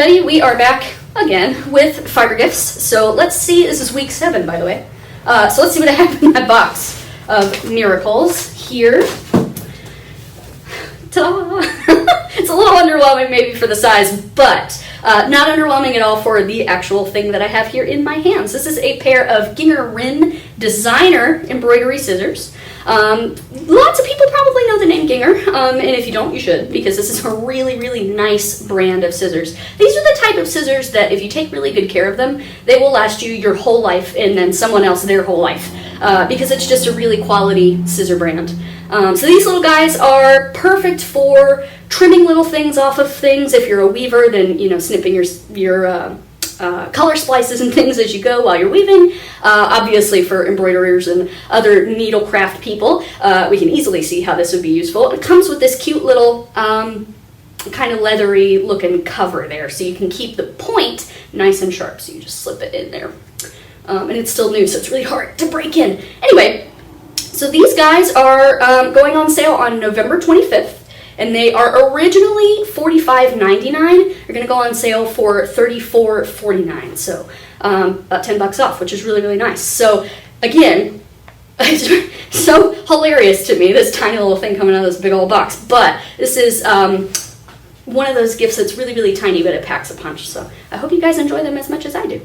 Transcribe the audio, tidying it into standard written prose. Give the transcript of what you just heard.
everybody, we are back again with Fiber Gifts. So let's see, this is week 7, by the way. So let's see what I have in my box of miracles here. Ta-da! It's a little underwhelming maybe for the size, but not underwhelming at all for the actual thing that I have here in my hands. This is a pair of Gingher Rin designer embroidery scissors. Lots of people probably know the name Gingher, and if you don't, you should, because this is a really, really nice brand of scissors. These are the type of scissors that if you take really good care of them, they will last you your whole life and then someone else their whole life, because it's just a really quality scissor brand. So these little guys are perfect for trimming little things off of things. If you're a weaver, then, you know, snipping your color splices and things as you go while you're weaving. Obviously for embroiderers and other needlecraft people, we can easily see how this would be useful. It comes with this cute little kind of leathery looking cover there, so you can keep the point nice and sharp. So you just slip it in there. And it's still new, so it's really hard to break in. Anyway, so these guys are going on sale on November 25th. And they are originally $45.99. They're going to go on sale for $34.49. So about $10 off, which is really, really nice. So again, it's so hilarious to me, this tiny little thing coming out of this big old box. But this is one of those gifts that's really, really tiny, but it packs a punch. So I hope you guys enjoy them as much as I do.